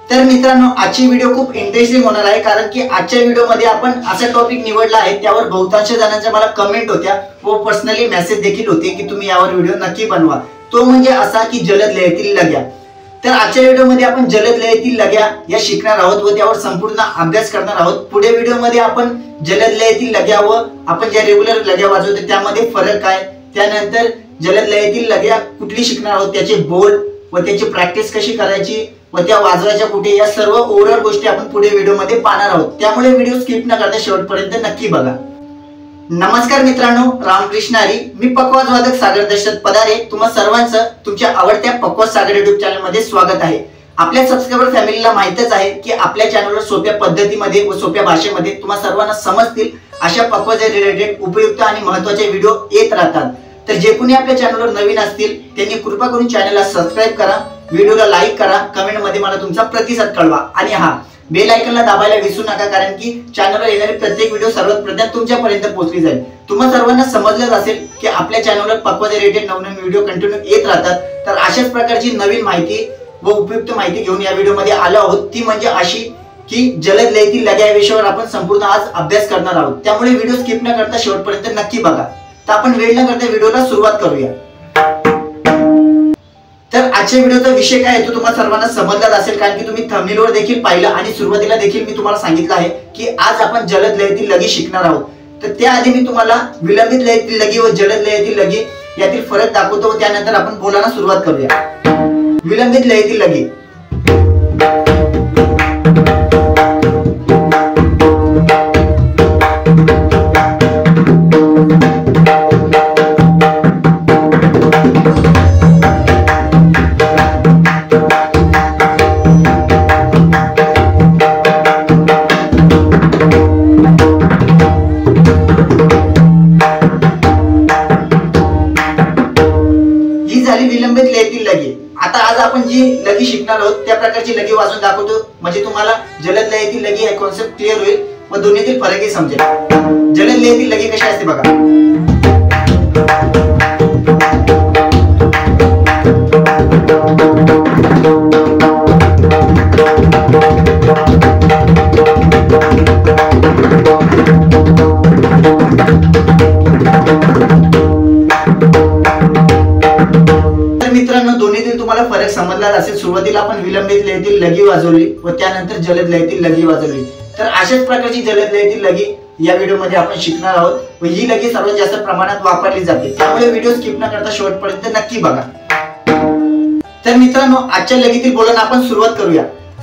तर मित्रांनो, आजची व्हिडिओ खूप इंटरेस्टिंग होणार आहे, कारण की आजच्या व्हिडिओमध्ये आपण असा टॉपिक निवडला आहे त्यावर बहुतांश जणांच्या मला कमेंट होत्या व पर्सनली मेसेज देखील होते की तुम्ही यावर व्हिडिओ नक्की बनवा। तो म्हणजे असा की जलद लयेतील लघ्या। तर आजच्या व्हिडिओमध्ये आपण जलद लयेतील लघ्या या शिकणार आहोत व त्यावर संपूर्ण अभ्यास करणार आहोत। पुढे व्हिडिओमध्ये आपण जलद लयेतील लघ्या व आपण ज्या रेग्युलर लघ्या वाजवतो त्यामध्ये फरक काय, त्यानंतर जलद लयेतील लघ्या कुठली शिकणार आहोत, त्याचे बोल व त्याची प्रॅक्टिस कशी करायची व त्या वाजवायच्या कुठे, या सर्व ओव्हरऑल गोष्टी आपण पुढे व्हिडिओमध्ये पाहणार आहोत। त्यामुळे व्हिडिओ स्किप न करता शेवटपर्यंत नक्की बघा। नमस्कार मित्रांनो, रामकृष्ण हरी। मी पकवाज वादक सागर दशरथ पदारे तुम्हा सर्वांचं तुमच्या आवडत्या पकवाज सागर YouTube चॅनल मध्ये स्वागत आहे। आपल्या सबस्क्रायबर फॅमिलीला माहितच आहे की आपल्या चॅनलवर सोप्या पद्धतीमध्ये व सोप्या भाषेमध्ये तुम्हा सर्वांना समजतील अशा पकवाज रिलेटेड उपयुक्त आणि महत्त्वाचे व्हिडिओ येत राहतात। तर जे कोणी आपल्या चॅनलवर नवीन असतील त्यांनी कृपा करून चॅनलला सबस्क्राइब करा, व्हिडिओला लाईक करा, कमेंट मध्ये मला तुमचा प्रतिसाद कळवा आणि हा बेल आयकॉनला दाबायला विसरू नका, कारण की चॅनलवर येणारी प्रत्येक व्हिडिओ सर्वात प्रथम तुमच्यापर्यंत पोहोचली जाईल। तुम्हा सर्वांना समजलंच असेल की आपल्या चॅनलवर पकवाज रिलेटेड नवनवीन व्हिडिओ कंटिन्यू येत राहतात। तर अशाच प्रकारची नवीन माहिती व उपयुक्त माहिती घेऊन या व्हिडिओमध्ये आलो आहोत, ती म्हणजे अशी की जलद लयेतील लघ्या या विषयावर आपण संपूर्ण आज अभ्यास करणार आहोत। त्यामुळे व्हिडिओ स्किप न करता शेवटपर्यंत नक्की बघा। तर आपण वेळ न करता व्हिडिओला सुरुवात करूया। तर आजच्या व्हिडिओचा विषय काय आहे तो तुम्हाला सर्वांना समजलाच असेल, कारण की तुम्ही थंबनेलवर देखील पाहिलं आणि सुरुवातीला देखील मी तुम्हाला सांगितलं आहे की आज आपण जलद लयेतील लघी शिकणार आहोत। तर त्याआधी मी तुम्हाला विलंबित लयेतील लघी व जलद लयेतील लघी यातील फरक दाखवतो व त्यानंतर आपण बोलायला सुरुवात करूया। विलंबित लयेतील लघी। विलंबित लयेतील लघी। आता आज आपण जी लघी शिकणार आहोत त्या प्रकारची लघी वाजवून दाखवतो, म्हणजे तुम्हाला जलद लयेतील लघी हा कॉन्सेप्ट क्लिअर होईल व दोन्हीतील फरकही समजेल। जलद लयेतील लघी कशी असते बघा। मित्रांनो, दोन्हीतील तुम्हाला फरक समजलाच असेल। सुरुवातीला आपण विलंबित लयेतील लघी वाजवली व त्यानंतर जलद लयेतील लघी वाजवली। तर अशाच प्रकारची जलद लयेतील लघी या व्हिडिओमध्ये आपण शिकणार आहोत व ही लघी सर्वात जास्त प्रमाणात वापरली जाते। त्यामुळे व्हिडिओ स्किप न करता शेवटपर्यंत नक्की बघा। तर मित्रांनो, आजच्या लघीतील बोलांना आपण सुरुवात करूया।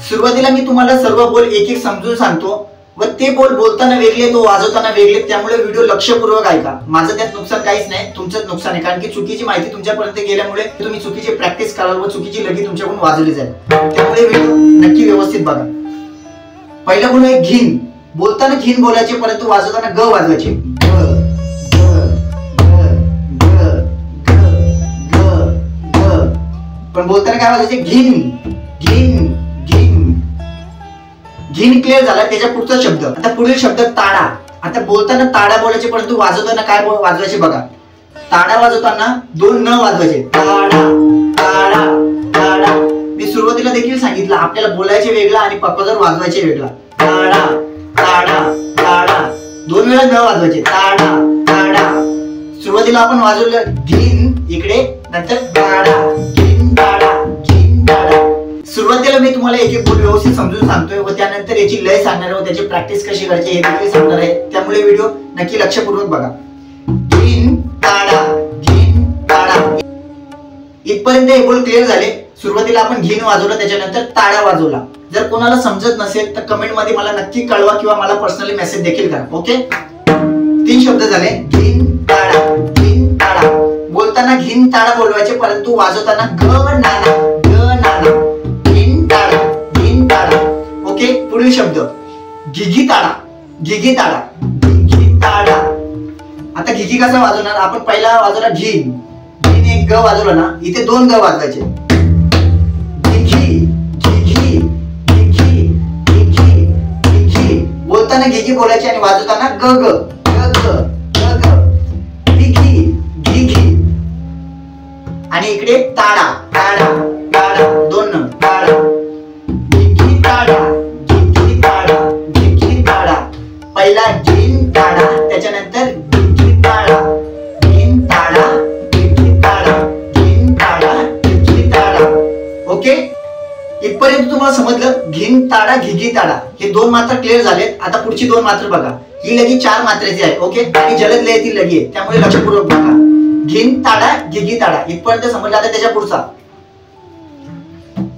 सुरुवातीला मी तुम्हाला सर्व बोल एक एक समजून सांगतो व ते बोल बोलताना वेगळे तो वाजवताना वेगळे, त्यामुळे व्हिडिओ लक्षपूर्वक ऐका। माझं त्यात नुकसान काहीच नाही, तुमचंच नुकसान आहे, कारण की चुकीची माहिती तुमच्यापर्यंत गेल्यामुळे तुम्ही चुकीची प्रॅक्टिस कराल व चुकीची लघी तुमच्याकडून वाजवली जाईल। त्यामुळे व्हिडिओ नक्की व्यवस्थित बघा। पहिला बोल आहे घिन। बोलताना घिन बोलायचे, परंतु वाजवताना ग वाजवायचे। पण बोलताना काय वाजवायचे? घिन घिन घिन। घिन क्लिअर झाला। त्याच्या पुढचा शब्द, आता पुढील शब्द ताडा। आता बोलताना ताडा बोलायचे, परंतु वाजवताना काय वाजवायचे बघा। ताडा वाजवताना दोन न वाजवायचे, ताडा ताडा ताडा। मी सुरुवातीला देखील सांगितलं आपल्याला बोलायचे वेगळा आणि पकवाजवर वाजवायचे वेगळा। ताडा ताडा ताडा, दोन वेळा न वाजवायचे, ताडा ताडा। सुरुवातीला आपण वाजवलं घिन इकडे, नंतर ताडा घिन ताडा घिन ताडा। सुरुवातीला मी तुम्हाला एक एक बोल व्यवस्थित समजून सांगतोय व त्यानंतर याची लय सांगणार आहे व त्याची प्रॅक्टिस कशी करायची हे देखील सांगणार आहे। त्यामुळे व्हिडिओ नक्की लक्षपूर्वक बघा। घिन ताडा घिन ताडा। इथपर्यंत हे बोल क्लिअर झाले। सुरुवातीला आपण घिन वाजवला, त्याच्यानंतर ताडा वाजवला। जर कोणाला समजत नसेल तर कमेंट मध्ये मला नक्की कळवा किंवा मला पर्सनली मेसेज देखील करा। ओके, 3 शब्द झाले, घिन ताडा घिन ताडा। बोलताना घिन ताडा बोलवायचे, परंतु वाजवताना ग नाना ग नाना। ओके, पुढील शब्द घिघी ताडा घिघी ताडा घिघी ताडा। आता घिघी कसा वाजवणार? आपण पहिला वाजवला घिन, घिन एक ग वाजवला ना, इथे दोन ग वाजवायचे। घिघी घिघी घिघी घिघी घिघी। बोलताना घिघी बोलायचे आणि वाजवताना ग ग ग ग ग घिघी घिघी। आणि इकडे ताडा ताडा ताडा, दोन न ताडा घिघी पहिला घिन ताडा, त्याच्यानंतर घिगी ताडा, घिन ताडा घिगी ताडा, घिन ताडा घिगी ताडा. ओके, इथपर्यंत तुम्हाला समजलं घिन ताडा घिगी ताडा हे दोन मात्रा क्लिअर झालेत. आता पुढची दोन मात्रा बघा. ही लगी 4 मात्रेची आहे. ओके, आणि जलद लयीतील लगी आहे, त्यामुळे लक्षपूर्वक बघा. घिन ताडा घिगी ताडा इथपर्यंत समजलं. आता त्याच्या पुढचा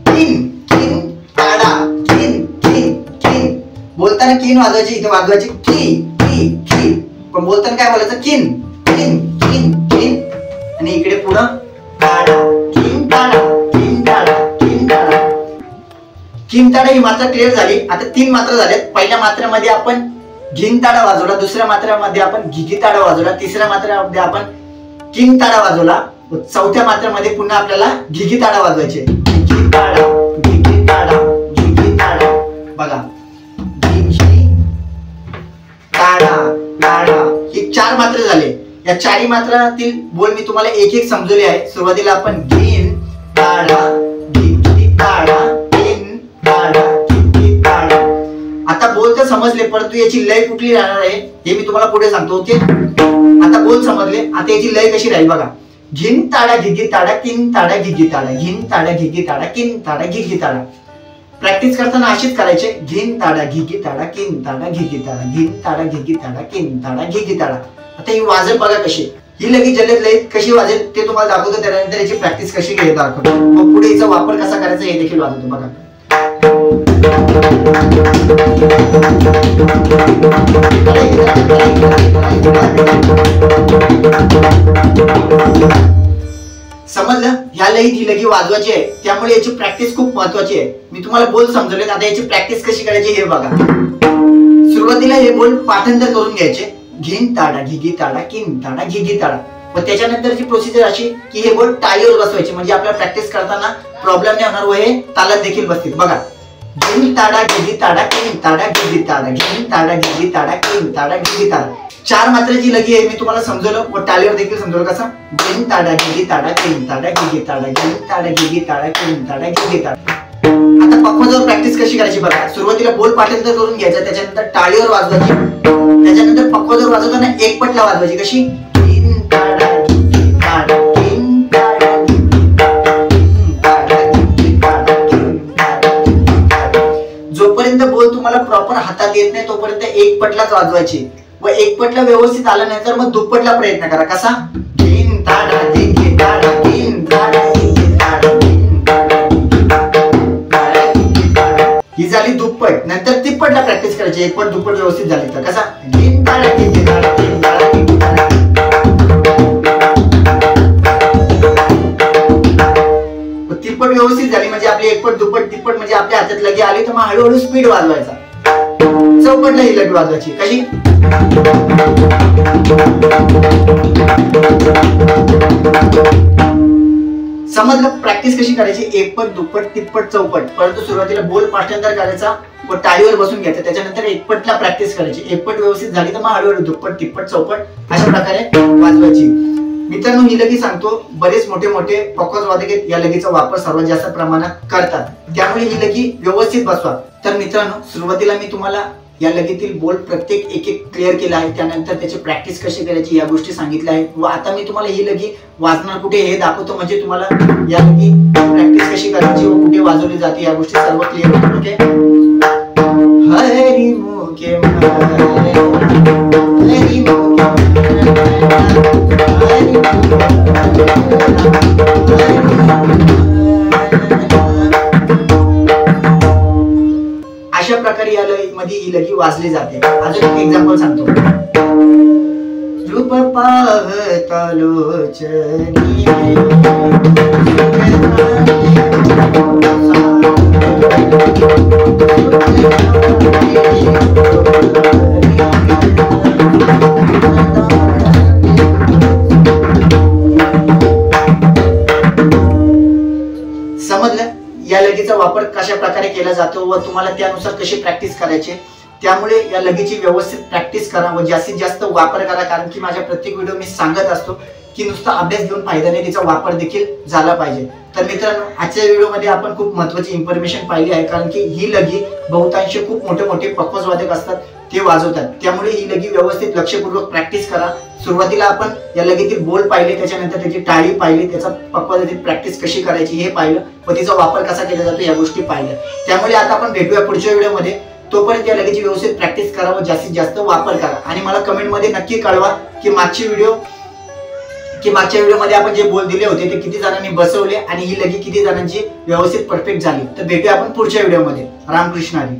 किन किन ताडा, किन किन किन. बोलताना किन वाजवायची, इथे वाजवायची की की की, पण बोलताना काय बोलायचं किन किन किन किन. आणि इकडे पुढं ताडा, किन ताडा किन ताडा किन ताडा. किन ताडा ही मात्रा क्लिअर झाली. आता 3 मात्रा झाल्यात. पहिल्या मात्रेमध्ये आपण घिन ताडा वाजवला, दुसऱ्या मात्रेमध्ये आपण घिगी ताडा वाजवला, तिसऱ्या मात्रेमध्ये आपण किन ताडा वाजवला, चौथ्या मात्रेमध्ये पुन्हा आपल्याला घिगी ताडा वाजवायचे. घिगी ताडा घिगी ताडा घिगी ताडा. बघा, घिगी ताडा ताडा ही 4 मात्रे झाले. या 4 मात्रातील बोल मी तुम्हाला एक एक समजवले आहे. सुरुवातीला आपण घिन ताडा घिगी ताडा, घिन ताडा घिगी ताडा. आता बोल तर समजले, परंतु याची लय कुठली राहणार आहे हे मी तुम्हाला पुढे सांगतो. ओके, आता बोल समजले. आता याची लय कशी राहील बघा. घिन ताडा घिगी ताडा, किन ताडा घिगी ताडा, घिन ताडा घिगी ताडा, किन ताडा घिगी ताडा. प्रॅक्टिस करताना अशीच करायचे. घिन ताडा घिगी ताडा, किन ताडा घिगी ताडा, घिन ताडा घिगी ताडा, किन ताडा घिगी ताडा. आता ही वाजत बघा कशी. ही लगी जलद लयीत कशी वाजेल ते तुम्हाला दाखवतो. त्यानंतर याची प्रॅक्टिस कशी घ्यायची दाखवतो. मग पुढे याचा वापर कसा करायचा हे देखील वाजवतो. बघा, समजलं. ह्या लयीत ही लगी वाजवायची आहे, त्यामुळे याची प्रॅक्टिस खूप महत्वाची आहे. मी तुम्हाला बोल समजवले. आता याची प्रॅक्टिस कशी करायची हे बघा. सुरुवातीला हे बोल पाठांतर करून घ्यायचे. घिन ताडा घिगी ताडा, किन ताडा घिगी ताडा. व त्याच्यानंतरची प्रोसिजर अशी की हे बोल टाळीवर बसवायचे, म्हणजे आपल्याला प्रॅक्टिस करताना प्रॉब्लेम नाही होणार व हे तालात देखील बसतील. बघा, घिन ताडा घिगी ताडा, किन ताडा घिगी ताडा, घिन ताडा घिगी ताडा, किन ताडा घिगी ताडा. 4 मात्रेची लगी आहे, मी तुम्हाला समजवलं व टाळीवर देखील समजवलं. कसं? घिन ताडा घिगी ताडा, किन ताडा घिगी ताडा, घिन ताडा घिगी ताडा, किन ताडा घिगी ताडा. आता पक्वाजवळ प्रॅक्टिस कशी करायची बघा. सुरुवातीला बोल पाठांतर करून घ्यायचा, त्याच्यानंतर टाळीवर वाजवायची, त्याच्यानंतर पक्वाजवळ वाजवताना एक पटला वाजवायची. कशी? घिन ताडा घिगी ताडा, किन ताडा घिगी ताडा, किन ताडा घिगी ताडा, किन ताडा घिगी ताडा. जोपर्यंत बोल तुम्हाला प्रॉपर हातात येत नाही तोपर्यंत एक पटलाच वाजवायची. व एक पटला व्यवस्थित आला नाही तर मग दुप्पटला प्रयत्न करा. कसा? घिन ताडा घिगी ताडा, किन ताडा घिगी ताडा, किन ताडा घिगी ताडा, घिगी ताडा. ही झाली दुप्पट. नंतर तिप्पटला प्रॅक्टिस करायची. एक पट दुप्पट व्यवस्थित झाली तर कसा? घिन ताडा घिगी ताडा, किन ताडा घिगी ताडा. तिप्पट व्यवस्थित झाली म्हणजे आपली एक पट दुप्पट तिप्पट म्हणजे आपल्या हातात लगी आली तर मग हळूहळू स्पीड वाजवायचा. चौपटला ही लगी वाजवायची. कशी? समजलं प्रॅक्टिस कशी करायची. एक पट दुप्पट तिप्पट चौपट. परंतु सुरुवातीला बोल पाठांतर करायचा व टाळीवर बसून घ्यायचा. त्याच्यानंतर एक पटला प्रॅक्टिस करायची. एक पट व्यवस्थित झाली तर मग हळूहळू दुप्पट तिप्पट चौपट अशा प्रकारे वाजवायची. मित्रांनो, ही लगी सांगतो बरेच मोठे मोठे पक्वाज वादक या लगीचा वापर सर्वात जास्त प्रमाणात करतात, त्यामुळे ही लगी व्यवस्थित बसवा. तर मित्रांनो, सुरुवातीला मी तुम्हाला या लगीतील बोल प्रत्येक एक एक क्लिअर केला आहे. त्यानंतर त्याची प्रॅक्टिस कशी करायची या गोष्टी सांगितल्या आहेत. व आता मी तुम्हाला ही लगी वाजणार कुठे हे दाखवतो, म्हणजे तुम्हाला या लगी प्रॅक्टिस कशी करायची व कुठे वाजवली जाते या गोष्टी सर्व क्लिअर होतील. ओके. हरी मुके अशा प्रकारे या मध्ये ही लगी वाजली जाते. अजून एक एक्झाम्पल सांगतो. रूप पाहता लोचनी समजलं या लगीचा वापर कशा प्रकारे केला जातो व तुम्हाला त्यानुसार कशी प्रॅक्टिस करायची. त्यामुळे या लगीची व्यवस्थित प्रॅक्टिस करा व जास्तीत जास्त वापर करा. कारण की माझ्या प्रत्येक व्हिडिओ मी सांगत असतो की नुसता अभ्यास घेऊन फायदा नाही, तिचा वापर देखील झाला पाहिजे. तर मित्रांनो, आजच्या व्हिडिओमध्ये आपण खूप महत्त्वाची इन्फॉर्मेशन पाहिली आहे. कारण की ही लगी बहुतांश खूप मोठे मोठे पक्वाज वादक असतात ते वाजवतात। त्यामुळे ही लगी व्यवस्थित लक्षपूर्वक प्रॅक्टिस करा। सुरुवातीला आपण या लगीतील बोल पाहिले, त्याच्यानंतर त्याची टाळी पाहिली, त्याचा पक्वातील प्रॅक्टिस कशी करायची हे पाहिलं व तिचा वापर कसा केला जातो या गोष्टी पाहिल्या। त्यामुळे आता आपण भेटूया पुढच्या व्हिडिओमध्ये। तोपर्यंत या लगीची व्यवस्थित प्रॅक्टिस करा व जास्तीत जास्त वापर करा आणि मला कमेंटमध्ये नक्की कळवा की मागच्या व्हिडिओमध्ये आपण जे बोल दिले होते ते किती जणांनी बसवले आणि ही लगी किती जणांची व्यवस्थित परफेक्ट झाली। तर भेटूया आपण पुढच्या व्हिडिओमध्ये। रामकृष्ण हरी।